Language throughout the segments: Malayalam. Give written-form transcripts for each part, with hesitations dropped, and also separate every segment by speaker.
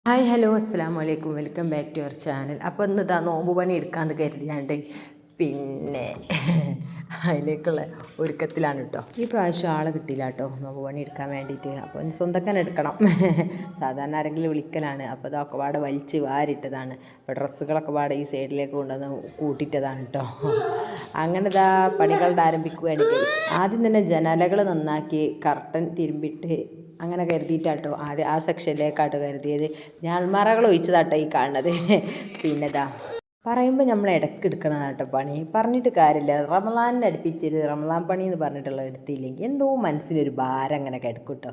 Speaker 1: ഹായ് ഹലോ അസ്സലാമു അലൈക്കും welcome back to your channel. അപ്പോൾ ഇന്ന് ഇതാ നോമ്പ് പണി എടുക്കാമെന്ന് കരുതിയാണ്ട് പിന്നെ അതിലേക്കുള്ള ഒരുക്കത്തിലാണ് കേട്ടോ. ഈ പ്രാവശ്യം ആളെ കിട്ടിയില്ല കേട്ടോ നോമ്പ് പണി എടുക്കാൻ വേണ്ടിയിട്ട്. അപ്പോൾ സ്വന്തക്കാൻ എടുക്കണം. സാധാരണ ആരെങ്കിലും വിളിക്കലാണ്. അപ്പോൾ അതൊക്കെ പാടെ വലിച്ച് വാരിട്ടതാണ്. അപ്പോൾ ഡ്രസ്സുകളൊക്കെ പാടെ ഈ സൈഡിലേക്ക് കൊണ്ടുവന്ന് കൂട്ടിയിട്ടതാണ് കേട്ടോ. അങ്ങനെ ഇതാ പണികളുടെ ആരംഭിക്കുകയാണ് ഗൈസ്. ആദ്യം തന്നെ ജനാലകൾ നന്നാക്കി കർട്ടൻ തിരുമ്പിട്ട് അങ്ങനെ കരുതിയിട്ടാട്ടോ ആദ്യം ആ സെക്ഷനിലേക്കാട്ടോ കരുതിയത്. ഞാൻ അൾമാറകൾ ഒഴിച്ചതാട്ടോ ഈ കാണുന്നത്. പിന്നെ ഇതാ പറയുമ്പോൾ നമ്മൾ ഇടയ്ക്ക് എടുക്കണതാട്ടോ പണി, പറഞ്ഞിട്ട് കാര്യമില്ല. റമളാനിന് അടുപ്പിച്ചൊരു റമളാൻ പണി എന്ന് പറഞ്ഞിട്ടുള്ള എടുത്തില്ലെങ്കിൽ എന്തോ മനസ്സിനൊരു ഭാരം അങ്ങനെ കിടക്കും കേട്ടോ.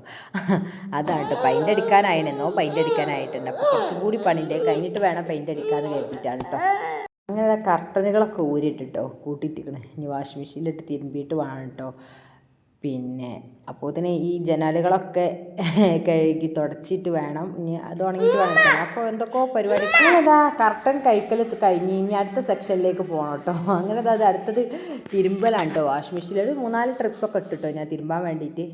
Speaker 1: അതാണ് കേട്ടോ. പെയിൻ്റ് അടിക്കാനായിനെന്നോ പെയിൻ്റ് അടിക്കാനായിട്ടുണ്ട്. അപ്പോൾ കുറച്ചും കൂടി പണിൻ്റെ കഴിഞ്ഞിട്ട് വേണം പെയിൻ്റ് അടിക്കാമെന്ന് കരുതിയിട്ടാണ് കേട്ടോ. അങ്ങനെ കർട്ടനുകളൊക്കെ ഊരിയിട്ടിട്ടോ കൂട്ടിയിട്ടിക്കണേ. ഇനി വാഷിംഗ് മെഷീനിലിട്ട് തിരുമ്പിയിട്ട് വേണം കേട്ടോ. പിന്നെ അപ്പോൾ തന്നെ ഈ ജനാലുകളൊക്കെ കഴുകി തുടച്ചിട്ട് വേണം, ഇനി അത് ഉണങ്ങിയിട്ട് വേണം. അപ്പോൾ എന്തൊക്കെയോ പരിപാടി. അങ്ങനെതാ കർട്ടൻ കഴിക്കൽ കഴിഞ്ഞ് ഇനി അടുത്ത സെക്ഷനിലേക്ക് പോകണം കേട്ടോ. അങ്ങനെ അത് അടുത്തത് തിരുമ്പലാണ് കേട്ടോ. വാഷിംഗ് മെഷീനിൽ 3-4 ട്രിപ്പൊക്കെ ഇട്ടിട്ടോ ഞാൻ തിരുമ്പാൻ വേണ്ടിയിട്ട്.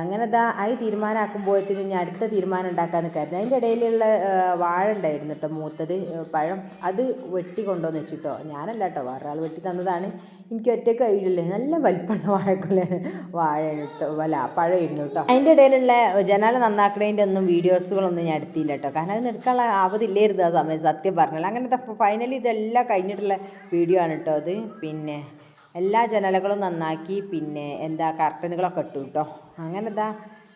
Speaker 1: അങ്ങനെ അത് തീരുമാനമാക്കുമ്പോഴത്തേനും ഇനി അടുത്ത തീരുമാനം ഉണ്ടാക്കാൻ നിൽക്കായിരുന്നു. അതിൻ്റെ ഇടയിലുള്ള വാഴ ഉണ്ടായിരുന്നു കേട്ടോ, മൂത്തത് പഴം. അത് വെട്ടി കൊണ്ടുവന്ന് വെച്ചിട്ടോ. ഞാനല്ല കേട്ടോ, വേറൊരാൾ വെട്ടി തന്നതാണ്. എനിക്ക് ഒറ്റയ്ക്ക് കഴിയില്ലേ, നല്ല വലിപ്പമുള്ള വാഴയാണ് കേട്ടോ, പഴമായിരുന്നു കേട്ടോ. അതിൻ്റെ ഇടയിലുള്ള ജനാല നന്നാക്കണതിൻ്റെ ഒന്നും വീഡിയോസുകളൊന്നും ഞാൻ എടുത്തില്ല കേട്ടോ, കാരണം അത് എടുക്കാനുള്ള ആവതില്ലായിരുന്നു ആ സമയം, സത്യം പറഞ്ഞാൽ. അങ്ങനത്തെ ഫൈനലി ഇതെല്ലാം കഴിഞ്ഞിട്ടുള്ള വീഡിയോ ആണ് കേട്ടോ അത്. പിന്നെ എല്ലാ ജനലുകളും നന്നാക്കി, പിന്നെ കർട്ടനുകളൊക്കെ ഇട്ടു കേട്ടോ. അങ്ങനെ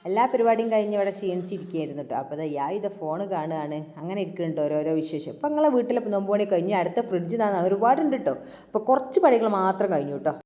Speaker 1: എല്ലാ പരിപാടിയും കഴിഞ്ഞ് ഇവിടെ ക്ഷീണിച്ചിരിക്കുകയായിരുന്നു കേട്ടോ. അപ്പോൾ ഇത് ഫോണ് കാണുകയാണ്. അങ്ങനെ ഇരിക്കുന്നുണ്ട് ഓരോരോ വിശേഷം. അപ്പോൾ നിങ്ങളെ വീട്ടിലിപ്പോൾ നോമ്പ് പണി കഴിഞ്ഞ് അടുത്ത ഫ്രിഡ്ജ് ഒരുപാടുണ്ട് കേട്ടോ. അപ്പോൾ കുറച്ച് പണികൾ മാത്രം കഴിഞ്ഞു കേട്ടോ.